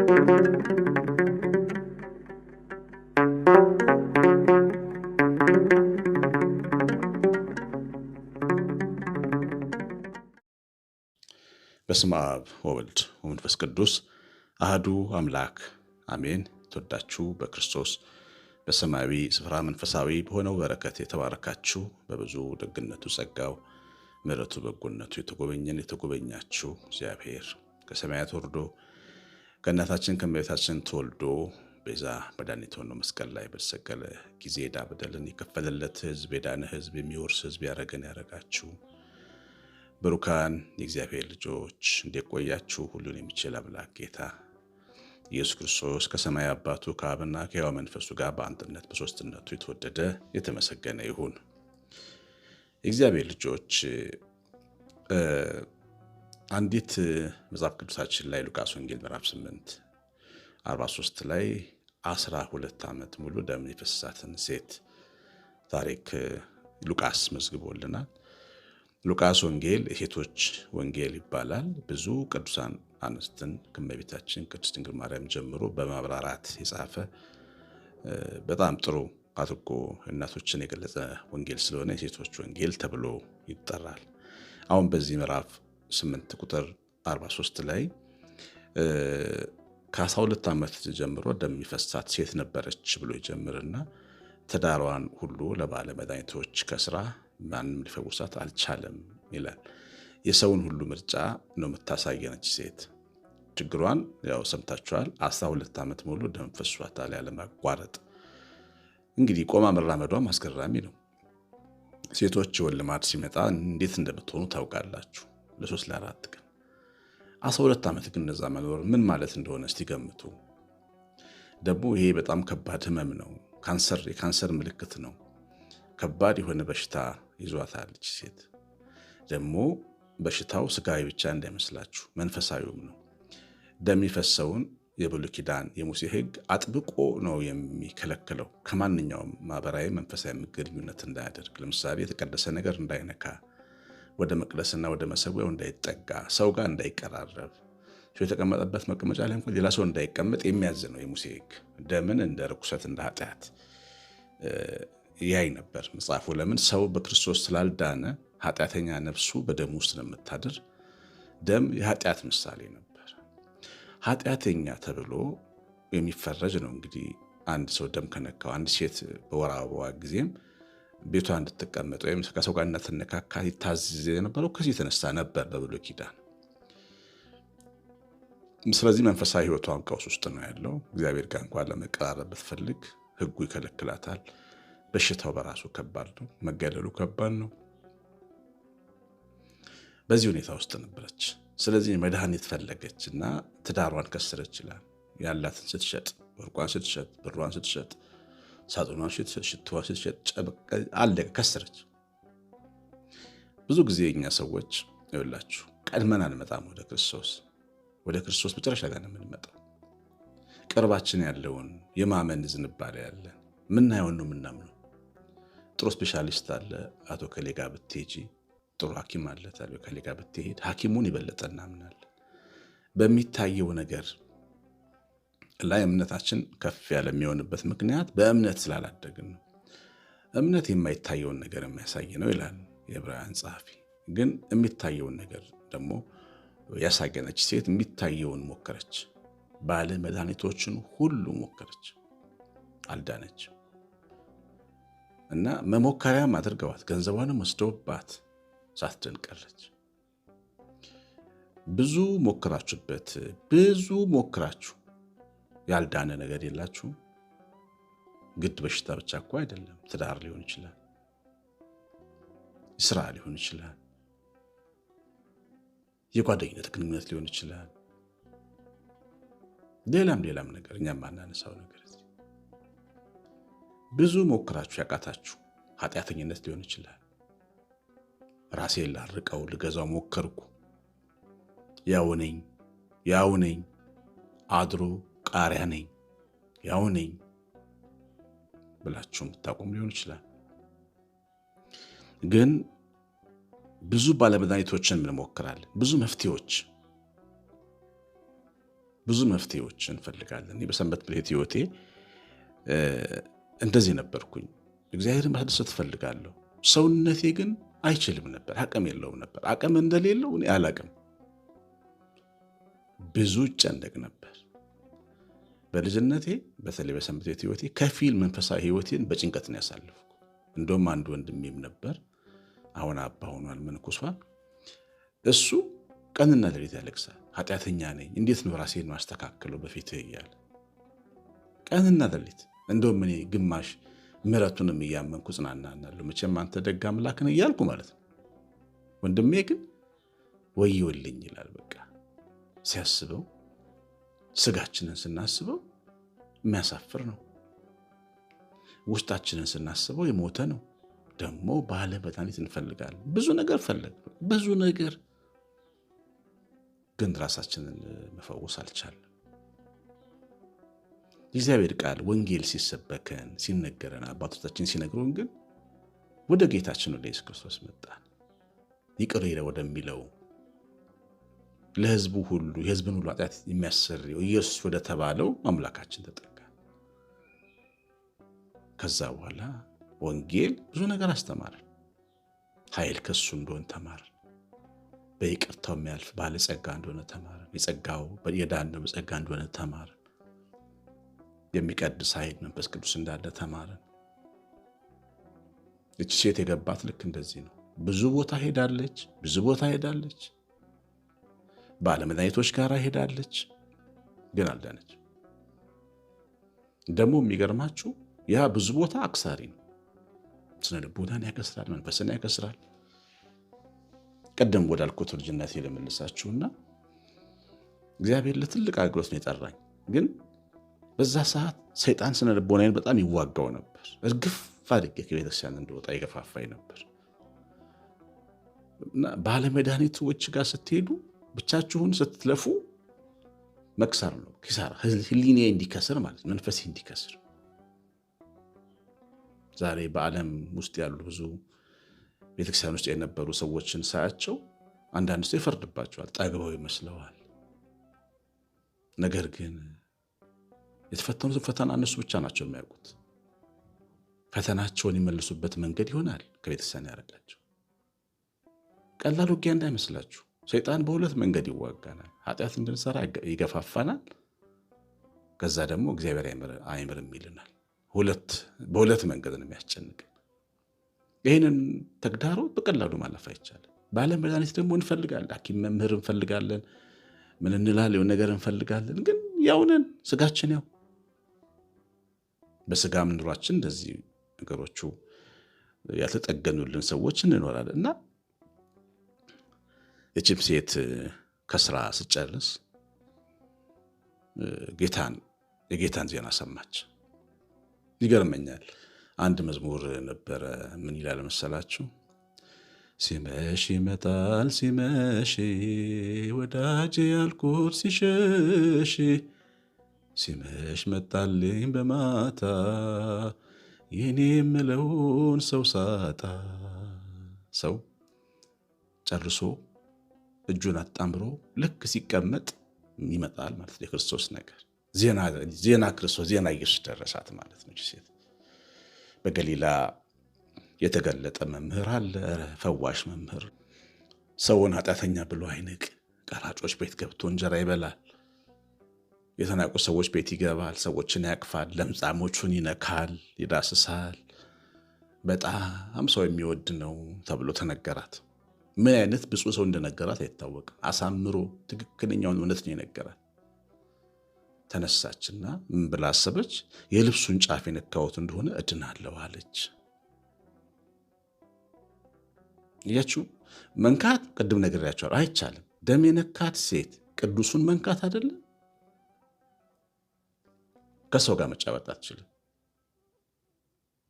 በስመ አብ ወወልድ ወመንፈስ ቅዱስ አህዱ አምላክ አሜን። ተወዳችሁ በክርስቶስ በሰማያዊ ስፍራ መንፈሳዊ በሆነው በረከት የተባረካችሁ በብዙ ደግነቱ ጸጋው ምሕረቱ በጎነቱ የተጎበኛችሁ እግዚአብሔር ከሰማያት ወርዶ ከእናታችን ከእመቤታችን ተወልዶ ቤዛ መድኃኒት ሆኖ መስቀል ላይ በተሰቀለ ጊዜ ዕዳ በደልን የከፈለለት ሕዝብ የዳነ ሕዝብ የሚወርስ ሕዝብ ያረጋችሁ ብሩካን የእግዚአብሔር ልጆች እንደቆያችሁ ሁሉን የሚችል አምላክ ጌታ ኢየሱስ ክርስቶስ ከሰማይ አባቱ ከአብና ከሕያው መንፈሱ ጋር በአንድነት በሦስትነቱ የተወደደ የተመሰገነ ይሁን። የእግዚአብሔር ልጆች አንዲት መጽሐፍ ቅዱሳችን ላይ ሉቃስ ወንጌል ምዕራፍ 8:43 ላይ 12 ዓመት ሙሉ ደም የፈሰሳትን ሴት ታሪክ ሉቃስ መዝግቦልናል። ሉቃስ ወንጌል የሴቶች ወንጌል ይባላል። ብዙ ቅዱሳን አንስትን ከእመቤታችን ቅድስት ድንግል ማርያም ጀምሮ በማብራራት የጻፈ በጣም ጥሩ አድርጎ እናቶችን የገለጸ ወንጌል ስለሆነ የሴቶች ወንጌል ተብሎ ይጠራል። አሁን በዚህ ምዕራፍ 8 ቁጥር 43 ላይ ከ12 ዓመት ጀምሮ ደም የሚፈሳት ሴት ነበረች ብሎ ይጀምርና ትዳሯን ሁሉ ለባለ መድኃኒቶች ከስራ ማንም ሊፈውሳት አልቻለም ይላል። የሰውን ሁሉ ምርጫ ነው የምታሳየነች ሴት። ችግሯን ያው ሰምታችኋል። 12 ዓመት ሙሉ ደም ፈሷታል ያለማቋረጥ። እንግዲህ ቆማ መራመዷም አስገራሚ ነው። ሴቶች የወል ልማድ ሲመጣ እንዴት እንደምትሆኑ ታውቃላችሁ። ለ3 ለ4 ቀን 12 ዓመት ግን እነዛ መኖር ምን ማለት እንደሆነ እስቲ ገምቱ። ደግሞ ይሄ በጣም ከባድ ህመም ነው። የካንሰር ምልክት ነው። ከባድ የሆነ በሽታ ይዟታለች ሴት። ደግሞ በሽታው ስጋዊ ብቻ እንዳይመስላችሁ መንፈሳዊውም ነው። ደም የሚፈሰውን የብሉይ ኪዳን የሙሴ ሕግ አጥብቆ ነው የሚከለክለው። ከማንኛውም ማህበራዊ መንፈሳዊ ግንኙነት እንዳያደርግ፣ ለምሳሌ የተቀደሰ ነገር እንዳይነካ፣ ወደ መቅደስና ወደ መሰዊያው እንዳይጠጋ፣ ሰው ጋር እንዳይቀራረብ፣ ሰው የተቀመጠበት መቀመጫ ላይ እንኳን ሌላ ሰው እንዳይቀመጥ የሚያዝ ነው የሙሴ ሕግ። ደምን እንደ ርኩሰት እንደ ኃጢአት ያይ ነበር መጽሐፉ። ለምን? ሰው በክርስቶስ ስላልዳነ ኃጢአተኛ ነፍሱ በደም ውስጥ ነው የምታድር። ደም የኃጢአት ምሳሌ ነበር። ኃጢአተኛ ተብሎ የሚፈረጅ ነው እንግዲህ አንድ ሰው ደም ከነካው። አንድ ሴት በወር አበባዋ ጊዜም ቤቷ እንድትቀመጥ ወይም ከሰው ጋር እንዳትነካካ ይታዘዝ የነበረው ከዚህ የተነሳ ነበር በብሉይ ኪዳን። ስለዚህ መንፈሳዊ ሕይወቷን ቀውስ ውስጥ ነው ያለው። እግዚአብሔር ጋር እንኳን ለመቀራረብ ብትፈልግ ሕጉ ይከለክላታል። በሽታው በራሱ ከባድ ነው። መገለሉ ከባድ ነው። በዚህ ሁኔታ ውስጥ ነበረች። ስለዚህ መድኃኒት ፈለገች እና ትዳሯን ከሰረች ይላል። ያላትን ስትሸጥ፣ ወርቋን ስትሸጥ፣ ብሯን ስትሸጥ፣ ሳጥኗን ስትሸጥ፣ ሽቱዋን ስትሸጥ አለቀ፣ ከሰረች። ብዙ ጊዜ እኛ ሰዎች ይኸውላችሁ ቀድመን አንመጣም ወደ ክርስቶስ መጨረሻ ጋር ነው የምንመጣው። ቅርባችን ያለውን የማመን ዝንባሌ ያለን ምናየውን ነው የምናምነው። ጥሩ ስፔሻሊስት አለ አቶ ከሌ ጋር ብትሄጂ፣ ጥሩ ሐኪም አለ አቶ ከሌ ጋር ብትሄድ ሐኪሙን ይበለጠ እናምናለን። በሚታየው ነገር ላይ እምነታችን ከፍ ያለ የሚሆንበት ምክንያት በእምነት ስላላደግን ነው። እምነት የማይታየውን ነገር የሚያሳይ ነው ይላል የዕብራውያን ጸሐፊ። ግን የሚታየውን ነገር ደግሞ ያሳገነች ሴት የሚታየውን ሞከረች። ባለ መድኃኒቶችን ሁሉ ሞከረች፣ አልዳነች። እና መሞከሪያም አድርገዋት ገንዘቧንም ወስደውባት ሳትድን ቀረች። ብዙ ሞክራችሁ ያልዳነ ነገር የላችሁም። ግድ በሽታ ብቻ እኮ አይደለም። ትዳር ሊሆን ይችላል፣ ስራ ሊሆን ይችላል፣ የጓደኝነት ግንኙነት ሊሆን ይችላል፣ ሌላም ነገር እኛም ማናነሳው ነገር። ብዙ ሞክራችሁ ያቃታችሁ ኃጢአተኝነት ሊሆን ይችላል። ራሴን ላርቀው ልገዛው ሞከርኩ፣ ያው ነኝ፣ አድሮ ቃሪያ ነኝ፣ ያው ነኝ ብላችሁ የምታቆም ሊሆን ይችላል። ግን ብዙ ባለመድኃኒቶችን እንሞክራለን፣ ብዙ መፍትሄዎች፣ ብዙ መፍትሄዎችን እንፈልጋለን። በሰንበት ቤት ህይወቴ እንደዚህ ነበርኩኝ። እግዚአብሔርን ማስደሰት እፈልጋለሁ። ሰውነቴ ግን አይችልም ነበር፣ አቅም የለውም ነበር። አቅም እንደሌለው እኔ አላቅም። ብዙ ጨነቅ ነበር። በልጅነቴ በተለይ በሰንበት ቤት ህይወቴ ከፊል መንፈሳዊ ህይወቴን በጭንቀት ነው ያሳለፍኩ። እንደውም አንድ ወንድሜም ነበር፣ አሁን አባ ሆኗል፣ መንኩሷል። እሱ ቀንና ሌሊት ያለቅሳል። ኃጢአተኛ ነኝ፣ እንዴት ነው ራሴን ማስተካከለው በፊትህ እያለ ቀንና ሌሊት። እንደውም እኔ ግማሽ ምሕረቱንም እያመንኩ ጽናናናለሁ። መቼም አንተ ደግ አምላክ ነህ እያልኩ ማለት ነው። ወንድሜ ግን ወዮልኝ ይላል። በቃ ሲያስበው፣ ስጋችንን ስናስበው የሚያሳፍር ነው። ውስጣችንን ስናስበው የሞተ ነው። ደግሞ ባለ መድኃኒት እንፈልጋለን። ብዙ ነገር ፈለግ፣ ብዙ ነገር ግን ራሳችንን መፈወስ አልቻለም። የእግዚአብሔር ቃል ወንጌል ሲሰበከን ሲነገረን አባቶቻችን ሲነግሩን ግን ወደ ጌታችን ወደ ኢየሱስ ክርስቶስ መጣን። ይቅር ወደሚለው ለሕዝቡ ሁሉ የሕዝብን ሁሉ ኃጢአት የሚያሰሪው ኢየሱስ ወደ ተባለው አምላካችን ተጠጋን። ከዛ በኋላ ወንጌል ብዙ ነገር አስተማረን። ኃይል ከሱ እንደሆነ ተማረን። በይቅርታው የሚያልፍ ባለጸጋ እንደሆነ ተማረን። የጸጋው የዳነው በጸጋ እንደሆነ ተማረን። የሚቀድስ ኃይል መንፈስ ቅዱስ እንዳለ ተማረን። እቺ ሴት የገባት ልክ እንደዚህ ነው። ብዙ ቦታ ሄዳለች፣ ብዙ ቦታ ሄዳለች፣ ባለመድኃኒቶች ጋር ሄዳለች፣ ግን አልዳነች። ደግሞ የሚገርማችሁ ያ ብዙ ቦታ አክሳሪ ነው። ስነ ልቦናን ያከስራል፣ መንፈስን ያከስራል። ቀደም ወዳልኩት ልጅነቴ ልመልሳችሁና እግዚአብሔር ለትልቅ አገልግሎት ነው የጠራኝ። ግን በዛ ሰዓት ሰይጣን ስነ ልቦናዬን በጣም ይዋጋው ነበር። እርግፍ አድርጌ ከቤተክርስቲያን እንደወጣ ይገፋፋኝ ነበር። ባለመድኃኒቶች ጋር ስትሄዱ ብቻችሁን ስትለፉ መክሰር ነው፣ ኪሳራ። ህሊኔ እንዲከስር ማለት መንፈሴ እንዲከስር። ዛሬ በዓለም ውስጥ ያሉ ብዙ ቤተክርስቲያን ውስጥ የነበሩ ሰዎችን ሳያቸው አንዳንድ ሰው ይፈርድባቸዋል፣ ጠግበው ይመስለዋል። ነገር ግን የተፈተኑትን ፈተና እነሱ ብቻ ናቸው የሚያውቁት። ፈተናቸውን የሚመልሱበት መንገድ ይሆናል ከቤተክርስቲያን ያረቃቸው። ቀላል ውጊያ እንዳይመስላችሁ። ሰይጣን በሁለት መንገድ ይዋጋናል። ኃጢአት እንድንሰራ ይገፋፋናል። ከዛ ደግሞ እግዚአብሔር አይምርም ይልናል። በሁለት መንገድ ነው የሚያስጨንቅ። ይህንን ተግዳሮት በቀላሉ ማለፍ አይቻልም። በዓለም መድኃኒት ደግሞ እንፈልጋለን፣ ሐኪም መምህር እንፈልጋለን፣ ምን እንላለን፣ የሆነ ነገር እንፈልጋለን። ግን ያውነን ስጋችን ያው በስጋም ኑሯችን እንደዚህ ነገሮቹ ያልተጠገኑልን ሰዎች እንኖራለን። እና እችም ሴት ከስራ ስጨርስ የጌታን ዜና ሰማች። ይገርመኛል። አንድ መዝሙር ነበረ። ምን ይላል መሰላችሁ? ሲመሽ ይመጣል ሲመሽ ወዳጄ ያልኩት ሲሸሽ ሲመሽ መጣልኝ በማታ የኔ የምለውን ሰው ሳጣ። ሰው ጨርሶ እጁን አጣምሮ ልክ ሲቀመጥ ይመጣል ማለት ነው የክርስቶስ ነገር። ዜና ክርስቶስ ዜና ኢየሱስ ደረሳት ማለት ነው። ሴት በገሊላ የተገለጠ መምህር አለ፣ ፈዋሽ መምህር። ሰውን ኃጢአተኛ ብሎ አይንቅ። ቀራጮች ቤት ገብቶ እንጀራ ይበላል። የተናቁ ሰዎች ቤት ይገባል፣ ሰዎችን ያቅፋል፣ ለምጻሞቹን ይነካል፣ ይዳስሳል። በጣም ሰው የሚወድ ነው ተብሎ ተነገራት። ምን አይነት ብፁዕ ሰው እንደነገራት አይታወቅም። አሳምሮ ትክክለኛውን እውነት ነው የነገራት። ተነሳችና ምን ብላ አሰበች? የልብሱን ጫፍ የነካሁት እንደሆነ እድናለሁ አለች። እያችሁ መንካት ቅድም ነግሬያቸዋለሁ፣ አይቻልም። ደም የነካት ሴት ቅዱሱን መንካት አይደለም። ከሰው ጋር መጫወት አትችልም።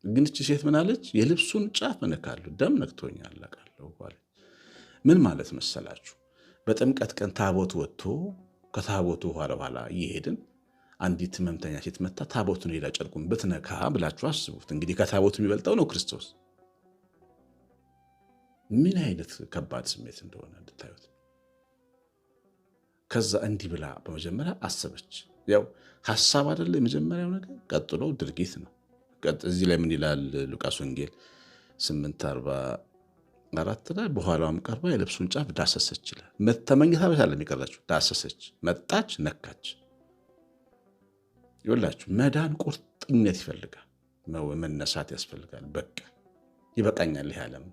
ግን እቺ ሴት ምን አለች? የልብሱን ጫፍ እነካለሁ፣ ደም ነክቶኛል አውቃለሁ አለች። ምን ማለት መሰላችሁ? በጥምቀት ቀን ታቦት ወጥቶ ከታቦቱ ኋላ እየሄድን አንዲት ሕመምተኛ ሴት መታ ታቦቱን ሄዳ ጨርቁን ብትነካ ብላችሁ አስቡት። እንግዲህ ከታቦቱ የሚበልጠው ነው ክርስቶስ። ምን አይነት ከባድ ስሜት እንደሆነ እንድታዩት። ከዛ እንዲህ ብላ በመጀመሪያ አሰበች። ያው ሐሳብ አይደለ የመጀመሪያው ነገር፣ ቀጥሎ ድርጊት ነው። እዚህ ላይ ምን ይላል ሉቃስ ወንጌል 8:44 ላይ በኋላውም ቀርባ የልብሱን ጫፍ ዳሰሰች ይላል። ተመኝታ ቤት አለ የሚቀራችሁ፣ ዳሰሰች፣ መጣች፣ ነካች። ይኸውላችሁ መዳን ቁርጠኝነት ይፈልጋል፣ መነሳት ያስፈልጋል። በቃ ይበቃኛል፣ ይህ ዓለም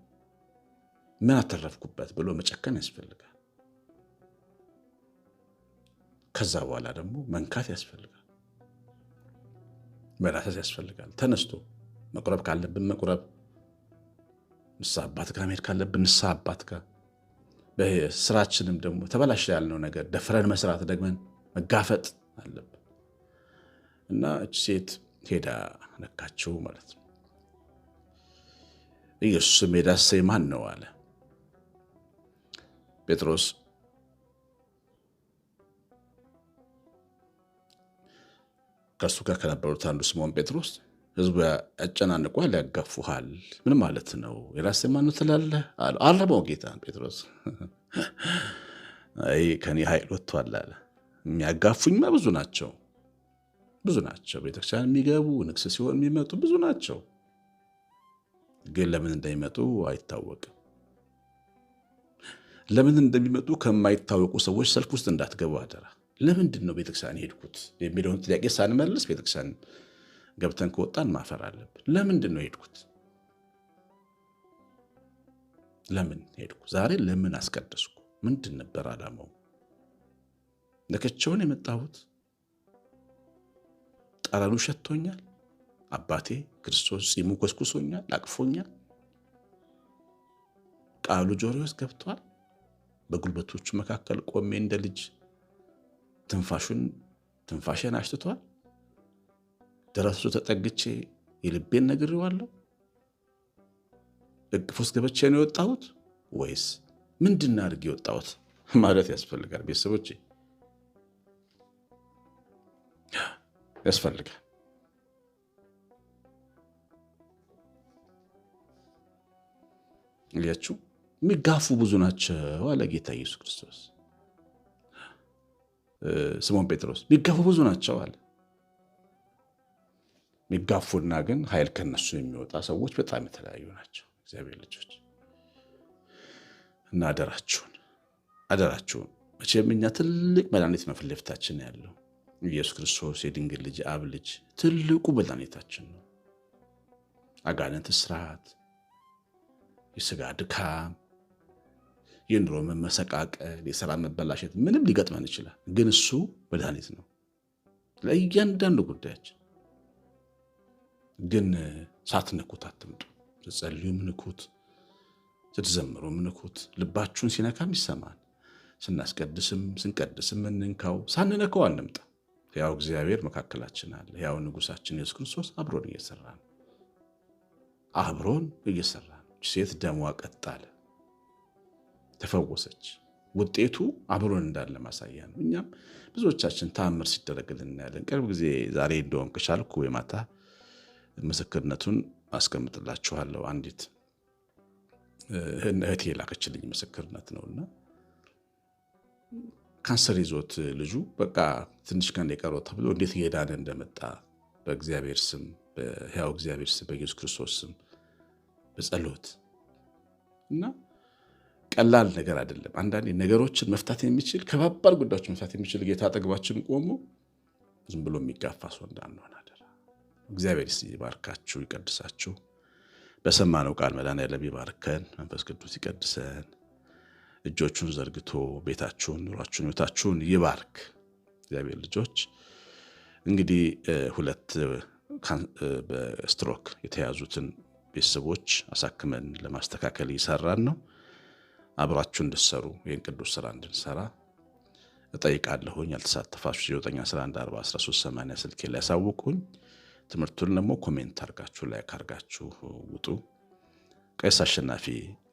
ምን አተረፍኩበት ብሎ መጨከን ያስፈልጋል። ከዛ በኋላ ደግሞ መንካት ያስፈልጋል፣ መዳሰስ ያስፈልጋል። ተነስቶ መቁረብ ካለብን መቁረብ፣ ንስሐ አባት ጋር መሄድ ካለብን ንስሐ አባት ጋር፣ በስራችንም ደግሞ ተበላሽ ያልነው ነገር ደፍረን መስራት፣ ደግመን መጋፈጥ አለብን። እና እች ሴት ሄዳ ነካችው ማለት ነው። ኢየሱስም የዳሰሰኝ ማን ነው አለ። ጴጥሮስ ከእሱ ጋር ከነበሩት አንዱ ስምዖን ጴጥሮስ ሕዝቡ ያጨናንቋል፣ ያጋፉሃል፣ ምን ማለት ነው? የዳሰሰኝ ማን ነው ትላለህ? አረመው ጌታን ጴጥሮስ። አይ ከኔ ኃይል ወጥቷል አለ። የሚያጋፉኝማ ብዙ ናቸው፣ ብዙ ናቸው። ቤተክርስቲያን የሚገቡ ንግስ ሲሆን የሚመጡ ብዙ ናቸው። ግን ለምን እንደሚመጡ አይታወቅም። ለምን እንደሚመጡ ከማይታወቁ ሰዎች ሰልፍ ውስጥ እንዳትገቡ አደራ። ለምንድን ነው ቤተክርስቲያን ሄድኩት የሚለውን ጥያቄ ሳንመልስ ቤተክርስቲያን ገብተን ከወጣን ማፈር አለብን። ለምንድን ነው ሄድኩት? ለምን ሄድኩ? ዛሬ ለምን አስቀደስኩ? ምንድን ነበር ዓላማው? ነከቸውን የመጣሁት ጠረኑ ሸቶኛል። አባቴ ክርስቶስ ጺሙ ኮስኩሶኛል፣ አቅፎኛል። ቃሉ ጆሮዬ ውስጥ ገብቷል። በጉልበቶቹ መካከል ቆሜ እንደ ልጅ ትንፋሽን አሽትቷል። ደረሱ ተጠግቼ የልቤን ነግሬዋለሁ። እቅፍ ውስጥ ገብቼ ነው የወጣሁት ወይስ ምንድን አድርጌ የወጣሁት ማለት ያስፈልጋል። ቤተሰቦቼ ያስፈልጋል። እያችሁ የሚጋፉ ብዙ ናቸው አለ ጌታ ኢየሱስ ክርስቶስ። ስምዖን ጴጥሮስ የሚጋፉ ብዙ ናቸው አለ። የሚጋፉና ግን ኃይል ከነሱ የሚወጣ ሰዎች በጣም የተለያዩ ናቸው። እግዚአብሔር ልጆች እና አደራችሁን መቼም እኛ ትልቅ መድኃኒት ነው ፊት ለፊታችን ያለው ኢየሱስ ክርስቶስ የድንግል ልጅ አብ ልጅ ትልቁ መድኃኒታችን ነው። አጋንንት እስራት፣ የሥጋ ድካም፣ የኑሮ መመሰቃቀል፣ የሥራ መበላሸት ምንም ሊገጥመን ይችላል። ግን እሱ መድኃኒት ነው ለእያንዳንዱ ጉዳያችን። ግን ሳትነኩት አትምጡ። ስትጸልዩም ንኩት፣ ስትዘምሩም ንኩት። ልባችሁን ሲነካም ይሰማል። ስናስቀድስም ስንቀድስም እንንካው፣ ሳንነካው አንምጣ። ያው እግዚአብሔር መካከላችን አለ። ያው ንጉሳችን ኢየሱስ ክርስቶስ አብሮን እየሰራ ነው። ሴት ደሟ ቀጥ አለ፣ ተፈወሰች። ውጤቱ አብሮን እንዳለ ማሳያ ነው። እኛም ብዙዎቻችን ተአምር ሲደረግልን እናያለን። ቅርብ ጊዜ ዛሬ እንደውም ከቻልኩ የማታ ምስክርነቱን አስቀምጥላችኋለሁ። አንዲት እህቴ ላከችልኝ ምስክርነት ነውና ካንሰር ይዞት ልጁ በቃ ትንሽ ቀን የቀረው ተብሎ እንዴት እየዳነ እንደመጣ በእግዚአብሔር ስም፣ በሕያው እግዚአብሔር ስም፣ በኢየሱስ ክርስቶስ ስም በጸሎት እና ቀላል ነገር አይደለም። አንዳንዴ ነገሮችን መፍታት የሚችል ከባባድ ጉዳዮች መፍታት የሚችል ጌታ አጠገባችን ቆሞ ዝም ብሎ የሚጋፋ ሰው እንዳንሆን አደራ። እግዚአብሔር ይባርካችሁ፣ ይቀድሳችሁ። በሰማነው ቃል መድኃኔዓለም ይባርከን፣ መንፈስ ቅዱስ ይቀድሰን። እጆቹን ዘርግቶ ቤታችሁን፣ ኑሯችሁን፣ ሕይወታችሁን ይባርክ። እግዚአብሔር ልጆች እንግዲህ ሁለት በስትሮክ የተያዙትን ቤተሰቦች አሳክመን ለማስተካከል እየሰራን ነው። አብራችሁ እንድትሰሩ ይህን ቅዱስ ስራ እንድንሰራ እጠይቃለሁኝ። ያልተሳተፋችሁ 9114138 ስልኬ ላይ ያሳውቁኝ። ትምህርቱን ደግሞ ኮሜንት አርጋችሁ ላይክ አርጋችሁ ውጡ። ቀሲስ አሸናፊ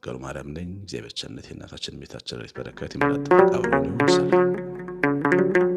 ገብረ ማርያም ነኝ። እግዚአብሔር ቸርነት የእናታችን ቤታችን ረድኤት በረከት ይመላል። ሰላም